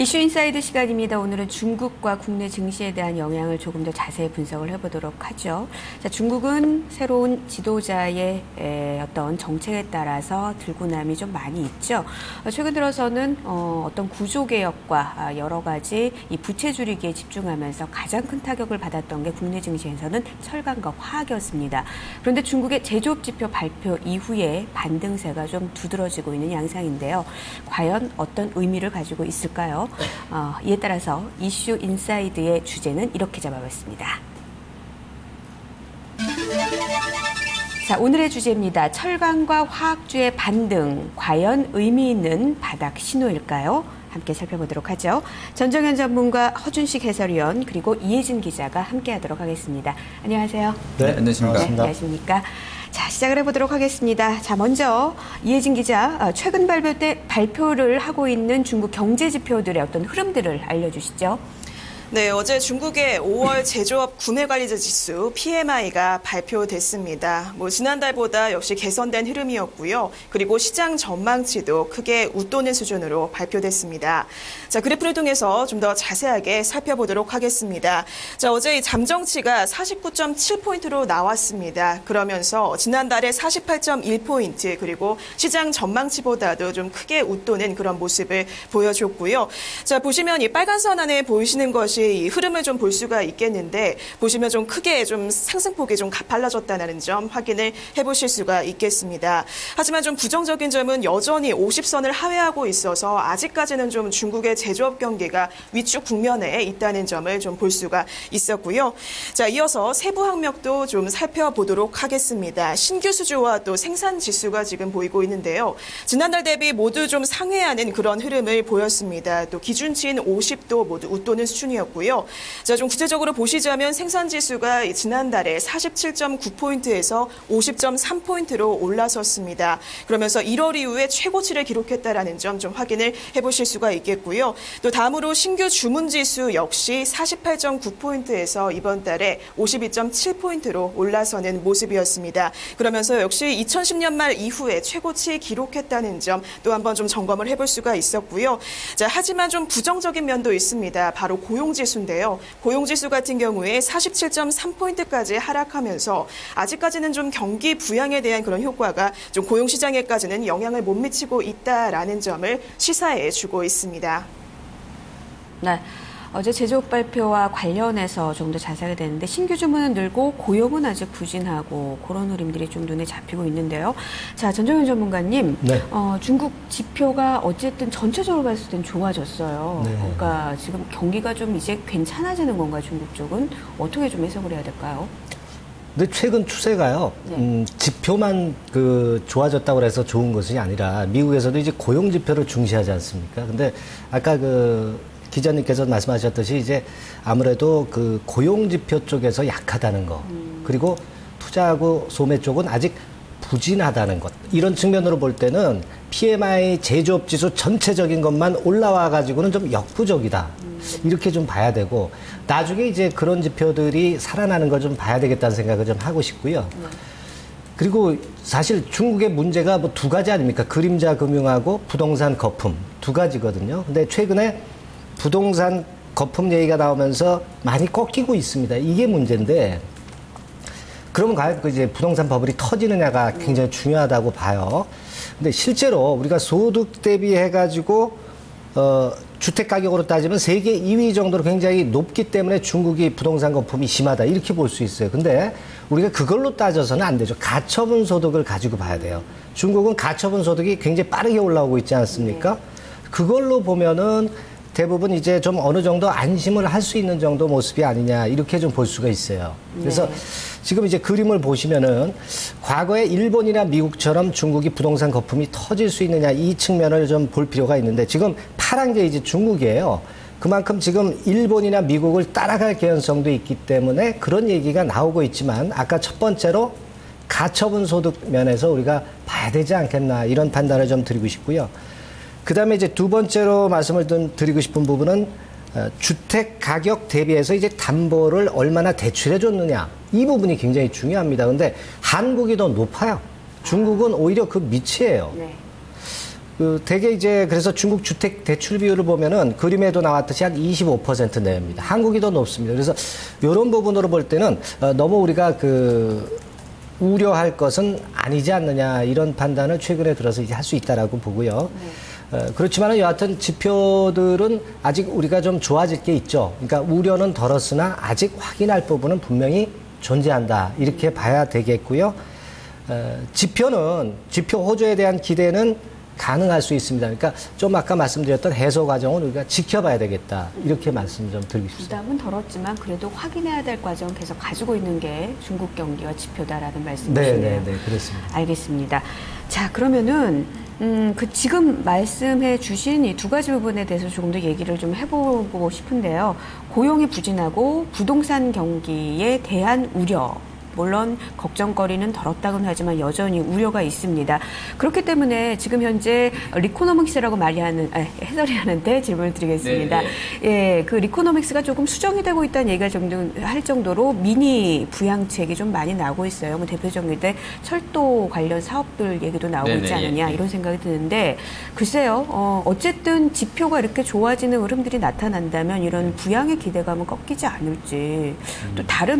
이슈 인사이드 시간입니다. 오늘은 중국과 국내 증시에 대한 영향을 조금 더 자세히 분석을 해보도록 하죠. 자, 중국은 새로운 지도자의 어떤 정책에 따라서 들고남이 좀 많이 있죠. 최근 들어서는 어떤 구조개혁과 여러 가지 이 부채 줄이기에 집중하면서 가장 큰 타격을 받았던 게 국내 증시에서는 철강과 화학이었습니다. 그런데 중국의 제조업 지표 발표 이후에 반등세가 좀 두드러지고 있는 양상인데요. 과연 어떤 의미를 가지고 있을까요? 이에 따라서 이슈 인사이드의 주제는 이렇게 잡아봤습니다. 자, 오늘의 주제입니다. 철강과 화학주의 반등, 과연 의미 있는 바닥 신호일까요? 함께 살펴보도록 하죠. 전정현 전문가, 허준식 해설위원, 그리고 이혜진 기자가 함께하도록 하겠습니다. 안녕하세요. 네, 안녕하십니까. 네, 안녕하십니까. 자, 시작을 해보도록 하겠습니다. 자, 먼저 이혜진 기자, 최근 발표를 하고 있는 중국 경제 지표들의 어떤 흐름들을 알려주시죠. 네, 어제 중국의 5월 제조업 구매관리자 지수 PMI가 발표됐습니다. 지난달보다 역시 개선된 흐름이었고요. 그리고 시장 전망치도 크게 웃도는 수준으로 발표됐습니다. 자, 그래프를 통해서 좀 더 자세하게 살펴보도록 하겠습니다. 자, 어제 이 잠정치가 49.7포인트로 나왔습니다. 그러면서 지난달에 48.1포인트 그리고 시장 전망치보다도 좀 크게 웃도는 그런 모습을 보여줬고요. 자, 보시면 이 빨간 선 안에 보이시는 것이 이 흐름을 좀 볼 수가 있겠는데, 보시면 좀 크게 좀 상승폭이 좀 가팔라졌다는 점 확인을 해보실 수가 있겠습니다. 하지만 좀 부정적인 점은 여전히 50선을 하회하고 있어서 아직까지는 좀 중국의 제조업 경기가 위축 국면에 있다는 점을 좀 볼 수가 있었고요. 자, 이어서 세부 항목도 좀 살펴보도록 하겠습니다. 신규 수주와 또 생산 지수가 지금 보이고 있는데요. 지난달 대비 모두 좀 상회하는 그런 흐름을 보였습니다. 또 기준치인 50도 모두 웃도는 수준이었고요. 자, 좀 구체적으로 보시자면 생산 지수가 지난달에 47.9포인트에서 50.3포인트로 올라섰습니다. 그러면서 1월 이후에 최고치를 기록했다라는 점 좀 확인을 해보실 수가 있겠고요. 또 다음으로 신규 주문 지수 역시 48.9포인트에서 이번 달에 52.7포인트로 올라서는 모습이었습니다. 그러면서 역시 2010년 말 이후에 최고치 기록했다는 점 또 한번 좀 점검을 해볼 수가 있었고요. 자, 하지만 좀 부정적인 면도 있습니다. 바로 고용지수인데요. 고용지수 같은 경우에 47.3포인트까지 하락하면서 아직까지는 좀 경기 부양에 대한 그런 효과가 좀 고용시장에까지는 영향을 못 미치고 있다라는 점을 시사해 주고 있습니다. 네. 어제 제조업 발표와 관련해서 좀 더 자세하게 되는데, 신규 주문은 늘고 고용은 아직 부진하고 그런 흐름들이 좀 눈에 잡히고 있는데요. 자, 전정현 전문가님, 네. 중국 지표가 어쨌든 전체적으로 봤을 땐 좋아졌어요. 네. 그러니까 지금 경기가 좀 이제 괜찮아지는 건가요, 중국 쪽은? 어떻게 좀 해석을 해야 될까요? 근데 최근 추세가요, 지표만 좋아졌다고 해서 좋은 것이 아니라 미국에서도 이제 고용 지표를 중시하지 않습니까? 근데 아까 기자님께서 말씀하셨듯이 이제 아무래도 고용 지표 쪽에서 약하다는 거, 그리고 투자하고 소매 쪽은 아직 부진하다는 것, 이런 측면으로 볼 때는 PMI 제조업 지수 전체적인 것만 올라와 가지고는 좀 역부족이다, 이렇게 좀 봐야 되고, 나중에 이제 그런 지표들이 살아나는 걸 좀 봐야 되겠다는 생각을 좀 하고 싶고요. 그리고 사실 중국의 문제가 두 가지 아닙니까? 그림자 금융하고 부동산 거품 두 가지거든요. 근데 최근에 부동산 거품 얘기가 나오면서 많이 꺾이고 있습니다. 이게 문제인데, 그러면 과연 이제 부동산 버블이 터지느냐가 굉장히 중요하다고 봐요. 근데 실제로 우리가 소득 대비해가지고, 주택 가격으로 따지면 세계 2위 정도로 굉장히 높기 때문에 중국이 부동산 거품이 심하다, 이렇게 볼 수 있어요. 근데 우리가 그걸로 따져서는 안 되죠. 가처분 소득을 가지고 봐야 돼요. 중국은 가처분 소득이 굉장히 빠르게 올라오고 있지 않습니까? 그걸로 보면은 대부분 이제 좀 어느 정도 안심을 할 수 있는 정도 모습이 아니냐, 이렇게 좀 볼 수가 있어요. 그래서 지금 이제 그림을 보시면은 과거에 일본이나 미국처럼 중국이 부동산 거품이 터질 수 있느냐, 이 측면을 좀 볼 필요가 있는데, 지금 파란 게 이제 중국이에요. 그만큼 지금 일본이나 미국을 따라갈 개연성도 있기 때문에 그런 얘기가 나오고 있지만, 아까 첫 번째로 가처분 소득 면에서 우리가 봐야 되지 않겠나, 이런 판단을 좀 드리고 싶고요. 그 다음에 이제 두 번째로 말씀을 드리고 싶은 부분은 주택 가격 대비해서 이제 담보를 얼마나 대출해 줬느냐, 이 부분이 굉장히 중요합니다. 근데 한국이 더 높아요. 중국은 오히려 그 밑이에요. 네. 대개 이제 그래서 중국 주택 대출 비율을 보면은 그림에도 나왔듯이 한 25% 내외입니다. 한국이 더 높습니다. 그래서 이런 부분으로 볼 때는 너무 우리가 우려할 것은 아니지 않느냐 이런 판단을 최근에 들어서 이제 할 수 있다라고 보고요. 그렇지만은 여하튼 지표들은 아직 우리가 좀 좋아질 게 있죠. 그러니까 우려는 덜었으나 아직 확인할 부분은 분명히 존재한다. 이렇게 봐야 되겠고요. 지표 호조에 대한 기대는 가능할 수 있습니다. 그러니까 좀 아까 말씀드렸던 해소 과정은 우리가 지켜봐야 되겠다. 이렇게 말씀 좀 드리고 싶습니다. 부담은 덜었지만 그래도 확인해야 될 과정 계속 가지고 있는 게 중국 경기와 지표다라는 말씀이시네요. 네, 그렇습니다. 알겠습니다. 자, 그러면은 지금 말씀해 주신 이 두 가지 부분에 대해서 조금 더 얘기를 좀 해보고 싶은데요. 고용이 부진하고 부동산 경기에 대한 우려. 물론 걱정거리는 덜었다고는 하지만 여전히 우려가 있습니다. 그렇기 때문에 지금 현재 리코노믹스라고 해설이 하는데 질문을 드리겠습니다. 예, 그 리코노믹스가 조금 수정이 되고 있다는 얘기가 할 정도로 미니 부양책이 좀 많이 나오고 있어요. 뭐 대표적인 때 철도 관련 사업들 얘기도 나오고 있지 않느냐 이런 생각이 드는데 글쎄요. 어쨌든 지표가 이렇게 좋아지는 흐름들이 나타난다면 이런 부양의 기대감은 꺾이지 않을지 또 다른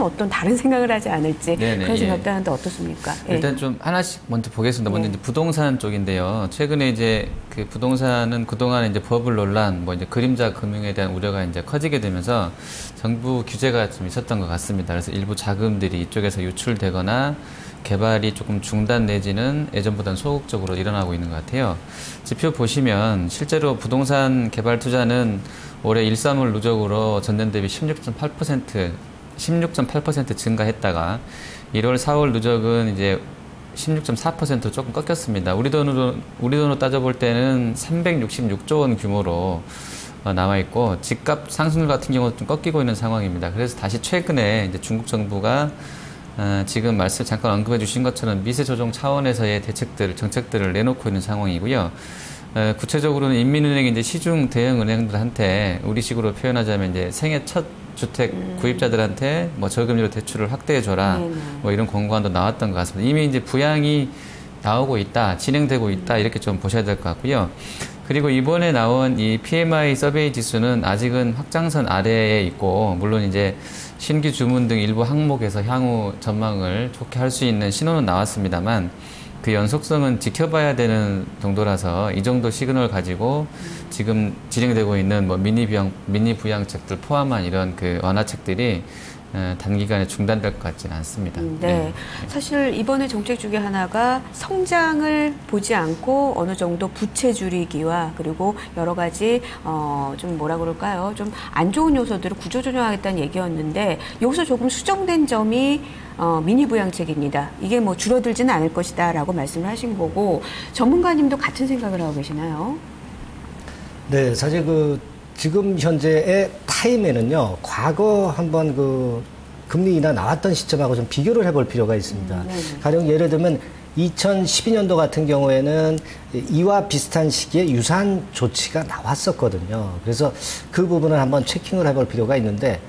생각을 하지 않을지 그런 생각도 하는데 어떻습니까? 일단 좀 하나씩 먼저 보겠습니다. 먼저 이제 부동산 쪽인데요. 최근에 이제 그 부동산은 그동안 이제 버블 논란, 뭐 이제 그림자 금융에 대한 우려가 이제 커지게 되면서 정부 규제가 좀 있었던 것 같습니다. 그래서 일부 자금들이 이쪽에서 유출되거나 개발이 조금 중단 내지는 예전보다는 소극적으로 일어나고 있는 것 같아요. 지표 보시면 실제로 부동산 개발 투자는 올해 1·3월 누적으로 전년 대비 16.8% 증가했다가 1월, 4월 누적은 이제 16.4% 조금 꺾였습니다. 우리 돈으로 따져볼 때는 366조 원 규모로 나와 있고 집값 상승률 같은 경우도 좀 꺾이고 있는 상황입니다. 그래서 다시 최근에 이제 중국 정부가 지금 말씀 잠깐 언급해 주신 것처럼 미세 조정 차원에서의 정책들을 내놓고 있는 상황이고요. 구체적으로는 인민은행이 이제 시중 대형 은행들한테 우리식으로 표현하자면 이제 생애 첫 주택 구입자들한테 뭐 저금리로 대출을 확대해줘라 뭐 이런 공고안도 나왔던 것 같습니다. 이미 이제 부양이 나오고 있다, 진행되고 있다 이렇게 좀 보셔야 될 것 같고요. 그리고 이번에 나온 이 PMI 서베이 지수는 아직은 확장선 아래에 있고 물론 이제 신규 주문 등 일부 항목에서 향후 전망을 좋게 할 수 있는 신호는 나왔습니다만 그 연속성은 지켜봐야 되는 정도라서 이 정도 시그널 가지고 지금 진행되고 있는 뭐 미니 부양책들 포함한 이런 그 완화책들이 단기간에 중단될 것 같지는 않습니다. 네. 사실 이번에 정책 중에 하나가 성장을 보지 않고 어느 정도 부채 줄이기와 그리고 여러 가지 좀 뭐라 그럴까요? 좀 안 좋은 요소들을 구조조정하겠다는 얘기였는데 여기서 조금 수정된 점이 미니 부양책입니다. 이게 뭐 줄어들지는 않을 것이다라고 말씀을 하신 거고 전문가님도 같은 생각을 하고 계시나요? 네, 사실 지금 현재의 타임에는요, 과거 한번 금리 인하 나왔던 시점하고 좀 비교를 해볼 필요가 있습니다. 가령 예를 들면 2012년도 같은 경우에는 이와 비슷한 시기에 유사한 조치가 나왔었거든요. 그래서 그 부분을 한번 체킹을 해볼 필요가 있는데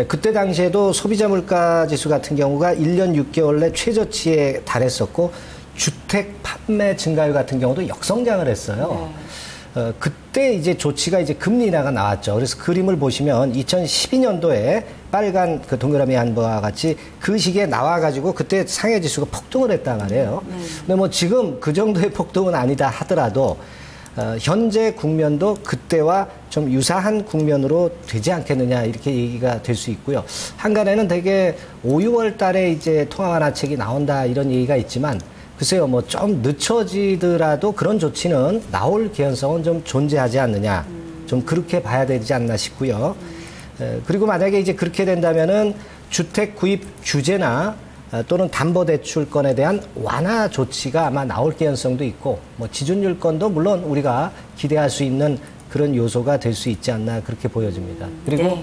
그때 당시에도 소비자 물가 지수 같은 경우가 1년 6개월 내 최저치에 달했었고 주택 판매 증가율 같은 경우도 역성장을 했어요. 그때 이제 조치가 이제 금리 인하가 나왔죠. 그래서 그림을 보시면 2012년도에 빨간 그 동그라미 한 바와 같이 그 시기에 나와가지고 그때 상해 지수가 폭등을 했단 말이에요. 근데 뭐 지금 그 정도의 폭등은 아니다 하더라도 현재 국면도 그때와 좀 유사한 국면으로 되지 않겠느냐 이렇게 얘기가 될 수 있고요. 한간에는 되게 5, 6월 달에 이제 통화 완화책이 나온다 이런 얘기가 있지만 글쎄요, 뭐 좀 늦춰지더라도 그런 조치는 나올 개연성은 좀 존재하지 않느냐. 좀 그렇게 봐야 되지 않나 싶고요. 그리고 만약에 이제 그렇게 된다면은 주택 구입 규제나 또는 담보대출권에 대한 완화 조치가 아마 나올 개연성도 있고, 뭐 지준율권도 물론 우리가 기대할 수 있는 그런 요소가 될 수 있지 않나 그렇게 보여집니다. 그리고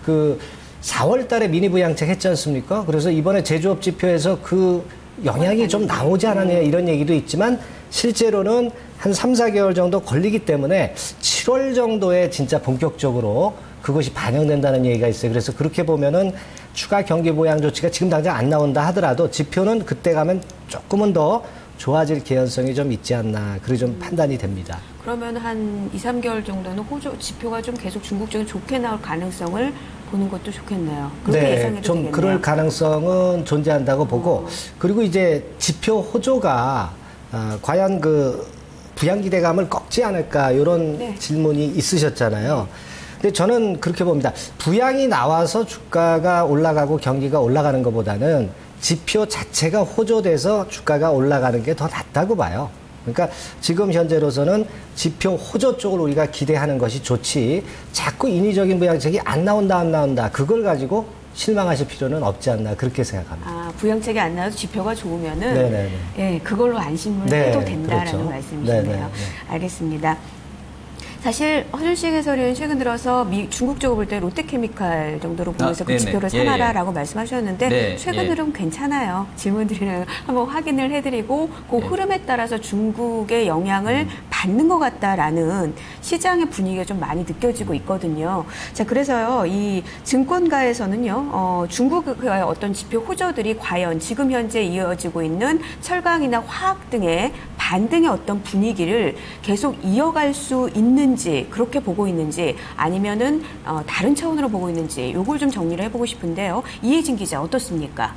그 4월 달에 미니 부양책 했지 않습니까? 그래서 이번에 제조업 지표에서 그 영향이 좀 나오지 않았냐 이런 얘기도 있지만 실제로는 한 3, 4개월 정도 걸리기 때문에 7월 정도에 진짜 본격적으로 그것이 반영된다는 얘기가 있어요. 그래서 그렇게 보면은 추가 경기 부양 조치가 지금 당장 안 나온다 하더라도 지표는 그때 가면 조금은 더 좋아질 개연성이 좀 있지 않나 그렇게 좀 판단이 됩니다. 그러면 한 2, 3개월 정도는 호조 지표가 좀 계속 중국 쪽에 좋게 나올 가능성을 보는 것도 좋겠네요. 그렇게 예상해도 좀 되겠네요. 그럴 가능성은 존재한다고 보고 그리고 이제 지표 호조가 과연 그 부양 기대감을 꺾지 않을까 이런 네. 질문이 있으셨잖아요. 근데 저는 그렇게 봅니다. 부양이 나와서 주가가 올라가고 경기가 올라가는 것보다는 지표 자체가 호조돼서 주가가 올라가는 게 더 낫다고 봐요. 그러니까 지금 현재로서는 지표 호조 쪽을 우리가 기대하는 것이 좋지 자꾸 인위적인 부양책이 안 나온다 그걸 가지고 실망하실 필요는 없지 않나 그렇게 생각합니다. 아, 부양책이 안 나와도 지표가 좋으면은 네네네. 예, 그걸로 안심을 네, 해도 된다라는 그렇죠. 말씀이시네요. 네네네. 알겠습니다. 사실 허준식 해설위원 최근 들어서 중국 쪽으로 볼 때 롯데케미칼 정도로 보면서 그 네네. 지표를 예, 사놔라라고 말씀하셨는데 네, 최근 예. 흐름 괜찮아요. 질문드리는 한번 확인을 해드리고 그 예. 흐름에 따라서 중국의 영향을 받는 것 같다라는 시장의 분위기가 좀 많이 느껴지고 있거든요. 자, 그래서요 이 증권가에서는요 중국의 어떤 지표 호조들이 과연 지금 현재 이어지고 있는 철강이나 화학 등의 반등의 어떤 분위기를 계속 이어갈 수 있는지 그렇게 보고 있는지 아니면은 다른 차원으로 보고 있는지 요걸 좀 정리를 해보고 싶은데요. 이혜진 기자 어떻습니까?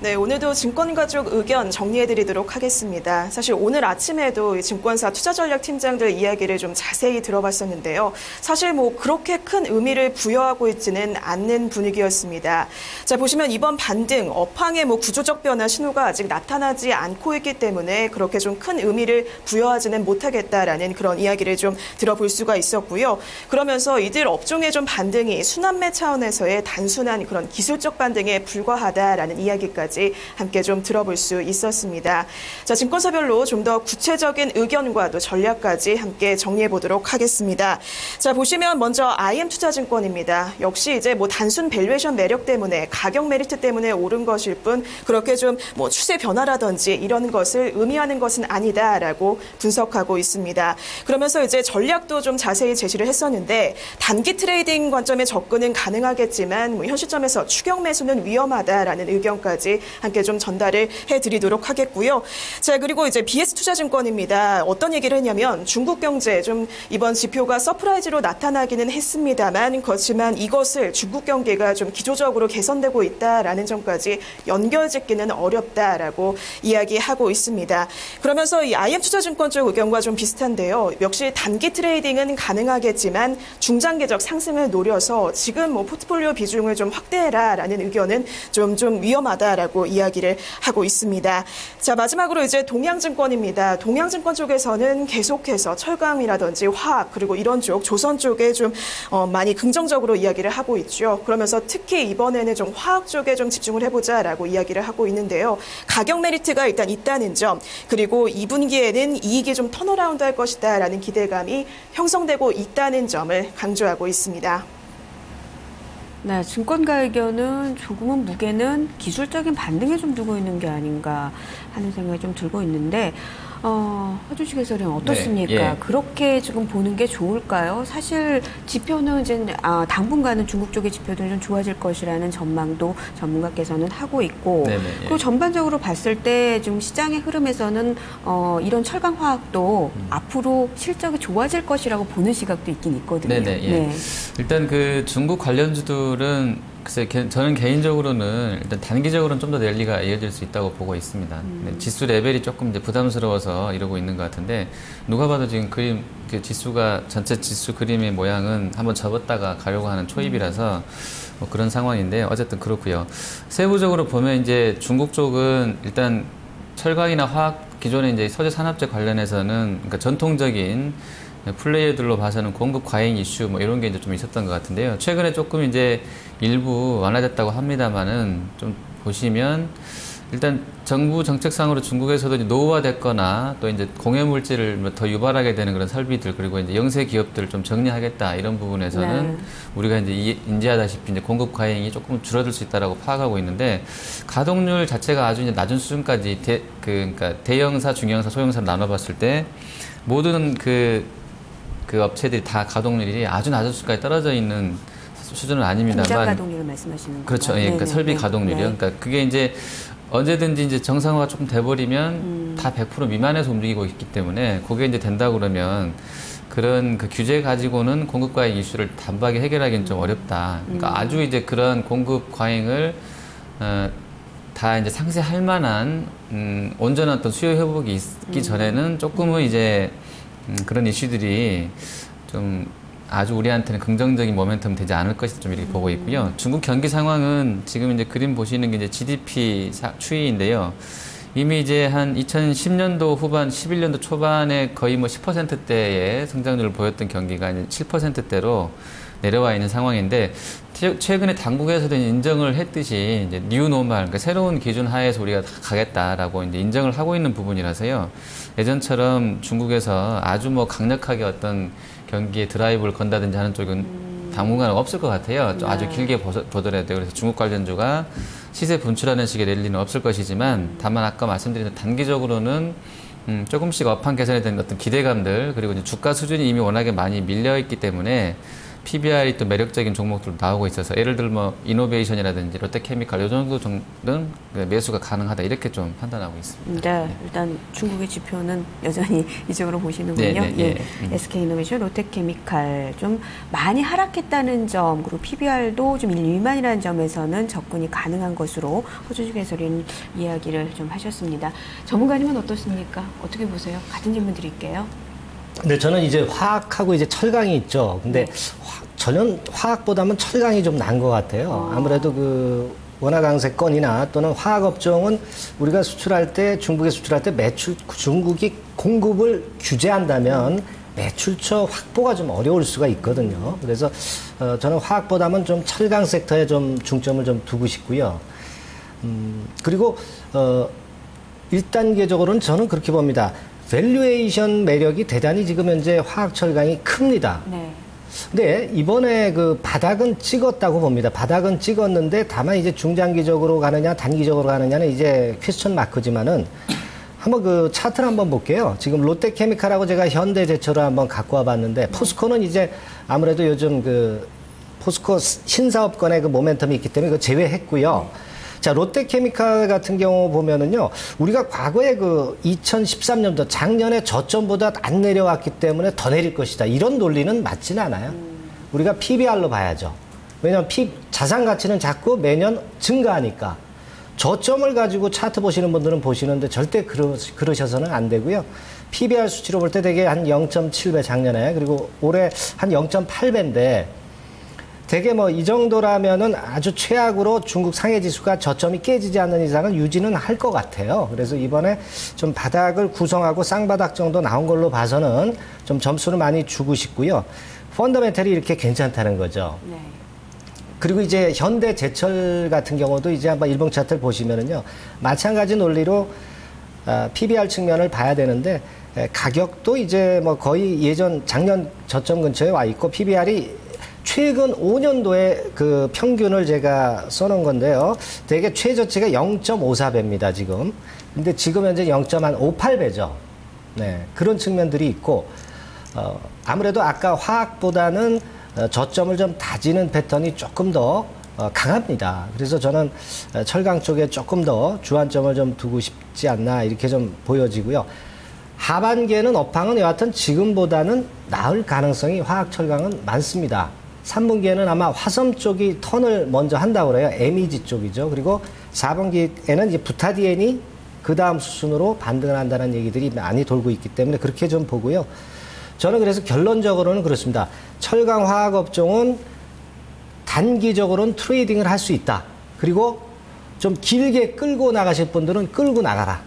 네, 오늘도 증권가 쪽 의견 정리해드리도록 하겠습니다. 사실 오늘 아침에도 증권사 투자전략팀장들 이야기를 좀 자세히 들어봤었는데요. 사실 뭐 그렇게 큰 의미를 부여하고 있지는 않는 분위기였습니다. 자, 보시면 이번 반등, 업황의 뭐 구조적 변화 신호가 아직 나타나지 않고 있기 때문에 그렇게 좀 큰 의미를 부여하지는 못하겠다라는 그런 이야기를 좀 들어볼 수가 있었고요. 그러면서 이들 업종의 좀 반등이 순환매 차원에서의 단순한 그런 기술적 반등에 불과하다라는 이야기까지 함께 좀 들어볼 수 있었습니다. 자, 증권사별로 좀 더 구체적인 의견과 또 전략까지 함께 정리해 보도록 하겠습니다. 자, 보시면 먼저 IM투자증권입니다. 역시 이제 뭐 단순 밸류에이션 매력 때문에 가격 메리트 때문에 오른 것일 뿐 그렇게 좀 뭐 추세 변화라든지 이런 것을 의미하는 것은 아니다라고 분석하고 있습니다. 그러면서 이제 전략도 좀 자세히 제시를 했었는데 단기 트레이딩 관점의 접근은 가능하겠지만 뭐 현 시점에서 추격 매수는 위험하다라는 의견까지 함께 좀 전달을 해드리도록 하겠고요. 자, 그리고 이제 BS투자증권입니다. 어떤 얘기를 했냐면 중국 경제 좀 이번 지표가 서프라이즈로 나타나기는 했습니다만 그렇지만 이것을 중국 경기가 좀 기조적으로 개선되고 있다라는 점까지 연결짓기는 어렵다라고 이야기하고 있습니다. 그러면서 이 IM투자증권 쪽 의견과 좀 비슷한데요. 역시 단기 트레이딩은 가능하겠지만 중장기적 상승을 노려서 지금 뭐 포트폴리오 비중을 좀 확대해라라는 의견은 좀 위험하다라고 이야기를 하고 있습니다. 자, 마지막으로 이제 동양증권입니다. 동양증권 쪽에서는 계속해서 철강이라든지 화학 그리고 이런 쪽 조선 쪽에 좀 많이 긍정적으로 이야기를 하고 있죠. 그러면서 특히 이번에는 좀 화학 쪽에 좀 집중을 해보자라고 이야기를 하고 있는데요. 가격 메리트가 일단 있다는 점 그리고 2분기에는 이익이 좀 턴어라운드 할 것이다라는 기대감이 형성되고 있다는 점을 강조하고 있습니다. 네, 증권가 의견은 조금은 무게는 기술적인 반등에 좀 두고 있는 게 아닌가 하는 생각이 좀 들고 있는데 허준식 해설위원 어떻습니까? 네, 예. 그렇게 지금 보는 게 좋을까요? 사실 지표는 이제 당분간은 중국 쪽의 지표들이 좀 좋아질 것이라는 전망도 전문가께서는 하고 있고 네네, 예. 그리고 전반적으로 봤을 때 지금 시장의 흐름에서는 이런 철강화학도 앞으로 실적이 좋아질 것이라고 보는 시각도 있긴 있거든요. 네네, 예. 네. 일단 그 중국 관련주들은 글쎄 저는 개인적으로는 일단 단기적으로는 좀 더 랠리가 이어질 수 있다고 보고 있습니다. 지수 레벨이 조금 이제 부담스러워서 이러고 있는 것 같은데 누가 봐도 지금 그림 그 지수가 전체 지수 그림의 모양은 한번 접었다가 가려고 하는 초입이라서 뭐 그런 상황인데 어쨌든 그렇고요. 세부적으로 보면 이제 중국 쪽은 일단 철강이나 화학 기존의 이제 소재 산업재 관련해서는 그러니까 전통적인 플레이어들로 봐서는 공급 과잉 이슈 뭐 이런 게 이제 좀 있었던 것 같은데요. 최근에 조금 이제 일부 완화됐다고 합니다만은 좀 보시면 일단 정부 정책상으로 중국에서도 이제 노후화됐거나 또 이제 공해 물질을 더 유발하게 되는 그런 설비들 그리고 이제 영세 기업들을 좀 정리하겠다 이런 부분에서는 네. 우리가 이제 인지하다시피 이제 공급 과잉이 조금 줄어들 수 있다라고 파악하고 있는데 가동률 자체가 아주 이제 낮은 수준까지 그러니까 대형사, 중형사, 소형사를 나눠봤을 때 모든 그 업체들이 다 가동률이 아주 낮은 수준까지 떨어져 있는 수준은 아닙니다만 공장 가동률을 말씀하시는 건가요? 그렇죠. 예, 그러니까 설비 가동률이요. 네. 그러니까 그게 이제 언제든지 이제 정상화가 조금 돼버리면 다 100% 미만에서 움직이고 있기 때문에 그게 이제 된다 그러면 그런 그 규제 가지고는 공급 과잉 이슈를 단박에 해결하기는 좀 어렵다. 그러니까 아주 이제 그런 공급 과잉을 다 이제 상쇄할 만한 온전한 어떤 수요 회복이 있기 전에는 조금은 이제 그런 이슈들이 좀 아주 우리한테는 긍정적인 모멘텀 되지 않을 것이다 좀 이렇게 보고 있고요. 중국 경기 상황은 지금 이제 그림 보시는 게 이제 GDP 추이인데요. 이미 이제 한 2010년도 후반, 11년도 초반에 거의 뭐 10%대의 성장률을 보였던 경기가 이제 7%대로 내려와 있는 상황인데 최근에 당국에서도 인정을 했듯이 이제 뉴노멀, 그러니까 새로운 기준 하에서 우리가 가겠다라고 이제 인정을 하고 있는 부분이라서요. 예전처럼 중국에서 아주 뭐 강력하게 어떤 경기에 드라이브를 건다든지 하는 쪽은 당분간은 없을 것 같아요. 좀 아주 길게 보더라도. 그래서 중국 관련주가 시세 분출하는 식의 랠리는 없을 것이지만 다만 아까 말씀드린 단기적으로는 조금씩 업황 개선에 대한 어떤 기대감들 그리고 이제 주가 수준이 이미 워낙에 많이 밀려 있기 때문에 PBR이 또 매력적인 종목들도 나오고 있어서 예를 들어 뭐 이노베이션이라든지 롯데케미칼 이 정도 정도는 매수가 가능하다 이렇게 좀 판단하고 있습니다. 네, 일단 중국의 지표는 여전히 이쪽으로 보시는군요. 네, 네, 예. SK이노베이션, 롯데케미칼 좀 많이 하락했다는 점 그리고 PBR도 좀 미만이라는 점에서는 접근이 가능한 것으로 허준식 해설위원 이야기를 좀 하셨습니다. 전문가님은 어떻습니까? 어떻게 보세요? 같은 질문 드릴게요. 근데 저는 이제 화학하고 이제 철강이 있죠. 근데 저는 화학보다는 철강이 좀 나은 것 같아요. 아무래도 그 원화강세권이나 또는 화학업종은 우리가 수출할 때 중국에 수출할 때 중국이 공급을 규제한다면 매출처 확보가 좀 어려울 수가 있거든요. 그래서 저는 화학보다는 좀 철강 섹터에 좀 중점을 좀 두고 싶고요. 그리고 1단계적으로는 저는 그렇게 봅니다. 밸류에이션 매력이 대단히 지금 현재 화학 철강이 큽니다. 네. 근데 이번에 그 바닥은 찍었다고 봅니다. 바닥은 찍었는데 다만 이제 중장기적으로 가느냐 단기적으로 가느냐는 이제 퀘스천 마크지만은 한번 그 차트를 한번 볼게요. 지금 롯데케미칼하고 제가 현대제철을 한번 갖고 와봤는데 포스코는 이제 아무래도 요즘 그 포스코 신사업권의 그 모멘텀이 있기 때문에 그거 제외했고요. 자, 롯데케미칼 같은 경우 보면은요, 우리가 과거에 그 2013년도 작년에 저점보다 안 내려왔기 때문에 더 내릴 것이다. 이런 논리는 맞지는 않아요. 우리가 PBR로 봐야죠. 왜냐하면 자산 가치는 자꾸 매년 증가하니까. 저점을 가지고 차트 보시는 분들은 보시는데 절대 그러셔서는 안 되고요. PBR 수치로 볼 때 되게 한 0.7배 작년에, 그리고 올해 한 0.8배인데, 되게 뭐 이 정도라면은 아주 최악으로 중국 상해 지수가 저점이 깨지지 않는 이상은 유지는 할 것 같아요. 그래서 이번에 좀 바닥을 구성하고 쌍바닥 정도 나온 걸로 봐서는 좀 점수를 많이 주고 싶고요. 펀더멘털이 이렇게 괜찮다는 거죠. 네. 그리고 이제 현대제철 같은 경우도 이제 한번 일봉 차트를 보시면은요. 마찬가지 논리로 PBR 측면을 봐야 되는데 가격도 이제 뭐 거의 예전 작년 저점 근처에 와 있고 PBR이 최근 5년도에 그 평균을 제가 써놓은 건데요. 되게 최저치가 0.54배입니다, 지금. 근데 지금 현재 0.58배죠. 네. 그런 측면들이 있고, 아무래도 아까 화학보다는 저점을 좀 다지는 패턴이 조금 더 강합니다. 그래서 저는 철강 쪽에 조금 더 주안점을 좀 두고 싶지 않나, 이렇게 좀 보여지고요. 하반기에는 업황은 여하튼 지금보다는 나을 가능성이 화학 철강은 많습니다. 3분기에는 아마 화섬 쪽이 턴을 먼저 한다고 그래요. MEG 쪽이죠. 그리고 4분기에는 이제 부타디엔이 그 다음 수순으로 반등을 한다는 얘기들이 많이 돌고 있기 때문에 그렇게 좀 보고요. 저는 그래서 결론적으로는 그렇습니다. 철강 화학 업종은 단기적으로는 트레이딩을 할 수 있다. 그리고 좀 길게 끌고 나가실 분들은 끌고 나가라.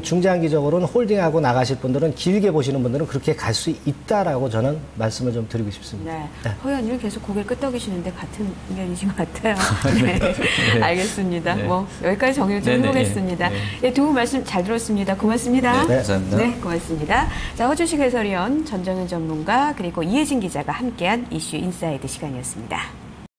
중장기적으로는 홀딩하고 나가실 분들은 길게 보시는 분들은 그렇게 갈 수 있다라고 저는 말씀을 좀 드리고 싶습니다. 네. 네. 허 의원님 계속 고개를 끄덕이시는데 같은 의견이신 것 같아요. 네. 네. 알겠습니다. 네. 뭐 여기까지 정리를 좀 네, 네, 해보겠습니다. 네. 네, 두 분 말씀 잘 들었습니다. 고맙습니다. 네, 감사합니다. 네, 고맙습니다. 자, 허준식 해설위원, 전정현 전문가, 그리고 이혜진 기자가 함께한 이슈 인사이드 시간이었습니다.